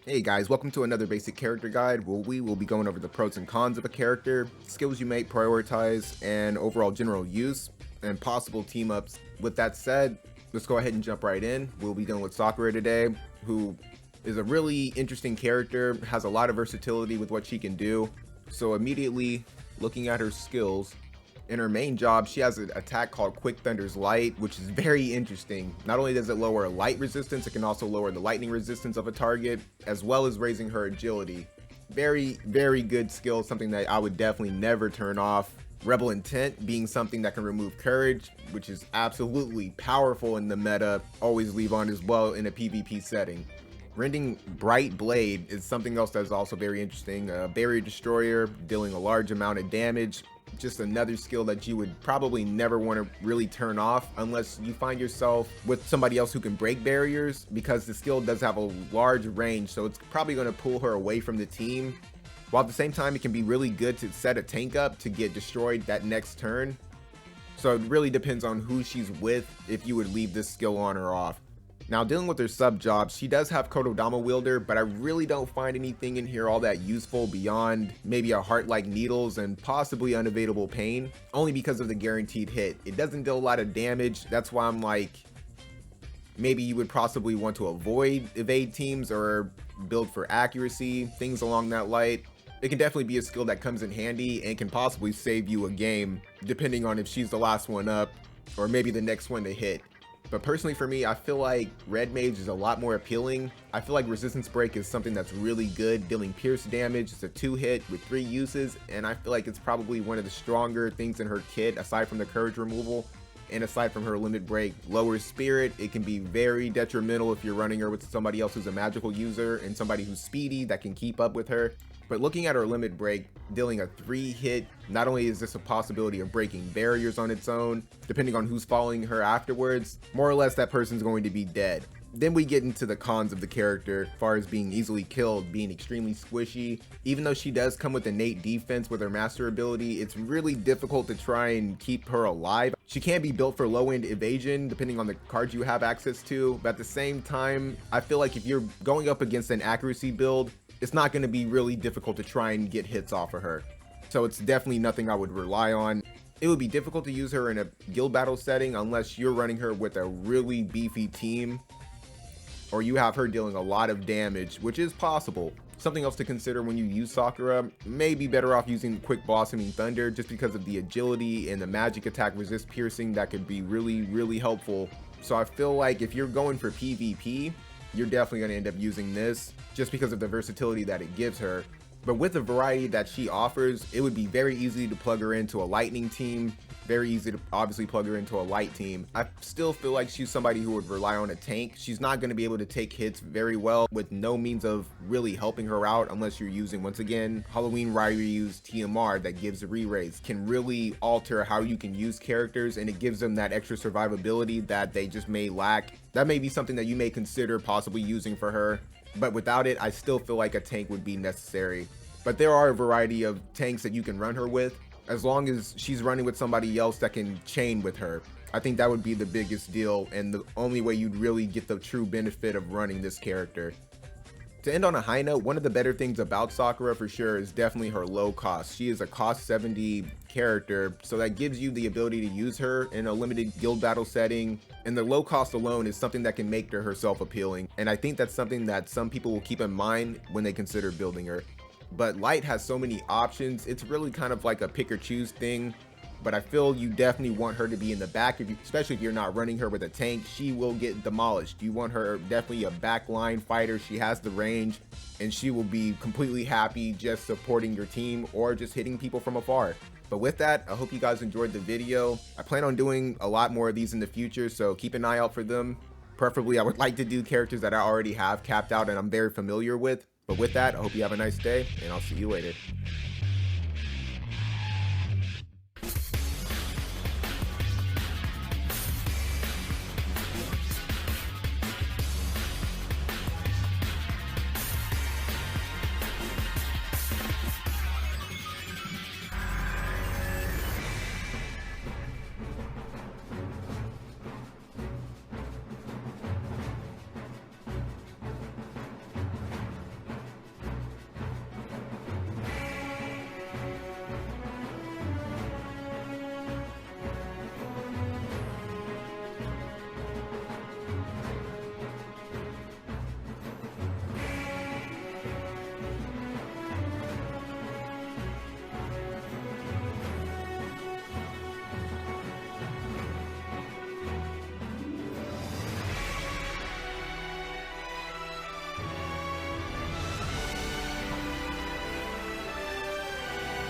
Hey guys, welcome to another basic character guide where we will be going over the pros and cons of a character, skills you may prioritize, and overall general use, and possible team ups. With that said, let's go ahead and jump right in. We'll be dealing with Sakura today, who is a really interesting character, has a lot of versatility with what she can do. So immediately looking at her skills, in her main job, she has an attack called Quick Thunder's Light, which is very interesting. Not only does it lower light resistance, it can also lower the lightning resistance of a target, as well as raising her agility. Very, very good skill, something that I would definitely never turn off. Rebel Intent being something that can remove courage, which is absolutely powerful in the meta, always leave on as well in a PvP setting. Rending Bright Blade is something else that's also very interesting. Barrier Destroyer, dealing a large amount of damage. Just another skill that you would probably never want to really turn off unless you find yourself with somebody else who can break barriers, because the skill does have a large range, so it's probably going to pull her away from the team. While at the same time, it can be really good to set a tank up to get destroyed that next turn. So it really depends on who she's with if you would leave this skill on or off. Now, dealing with her sub jobs, she does have Kododama Wielder, but I really don't find anything in here all that useful beyond maybe a Heart Like Needles and possibly Unavailable Pain, only because of the guaranteed hit. It doesn't deal a lot of damage. That's why I'm like, maybe you would possibly want to avoid evade teams or build for accuracy, things along that light. It can definitely be a skill that comes in handy and can possibly save you a game, depending on if she's the last one up or maybe the next one to hit. But personally for me, I feel like Red Mage is a lot more appealing. I feel like Resistance Break is something that's really good, dealing pierce damage. It's a 2-hit with 3 uses, and I feel like it's probably one of the stronger things in her kit, aside from the courage removal, and aside from her limit break. Lower Spirit, it can be very detrimental if you're running her with somebody else who's a magical user and somebody who's speedy that can keep up with her. But looking at her limit break, dealing a 3-hit, not only is this a possibility of breaking barriers on its own, depending on who's following her afterwards, more or less that person's going to be dead. Then we get into the cons of the character, as far as being easily killed, being extremely squishy. Even though she does come with innate defense with her master ability, it's really difficult to try and keep her alive. She can be built for low-end evasion, depending on the cards you have access to, but at the same time, I feel like if you're going up against an accuracy build, it's not going to be really difficult to try and get hits off of her. So it's definitely nothing I would rely on. It would be difficult to use her in a guild battle setting unless you're running her with a really beefy team, or you have her dealing a lot of damage, which is possible. Something else to consider when you use Sakura, may be better off using Quick Blossoming Thunder, just because of the agility and the magic attack resist piercing that could be really helpful. So I feel like if you're going for PvP, you're definitely going to end up using this just because of the versatility that it gives her. But with the variety that she offers, it would be very easy to plug her into a lightning team, very easy to obviously plug her into a light team. I still feel like she's somebody who would rely on a tank. She's not going to be able to take hits very well with no means of really helping her out unless you're using, once again, Halloween Ryu's TMR that gives a re-raise. Can really alter how you can use characters, and it gives them that extra survivability that they just may lack. That may be something that you may consider possibly using for her, but without it, I still feel like a tank would be necessary. But there are a variety of tanks that you can run her with, as long as she's running with somebody else that can chain with her. I think that would be the biggest deal, and the only way you'd really get the true benefit of running this character. To end on a high note, one of the better things about Sakura for sure is definitely her low cost. She is a cost 70 character, so that gives you the ability to use her in a limited guild battle setting, and the low cost alone is something that can make her herself appealing, and I think that's something that some people will keep in mind when they consider building her. But light has so many options, it's really kind of like a pick or choose thing. But I feel you definitely want her to be in the back, especially if you're not running her with a tank. She will get demolished. You want her definitely a backline fighter. She has the range, and she will be completely happy just supporting your team or just hitting people from afar. But with that, I hope you guys enjoyed the video. I plan on doing a lot more of these in the future, so keep an eye out for them. Preferably, I would like to do characters that I already have capped out and I'm very familiar with. But with that, I hope you have a nice day, and I'll see you later.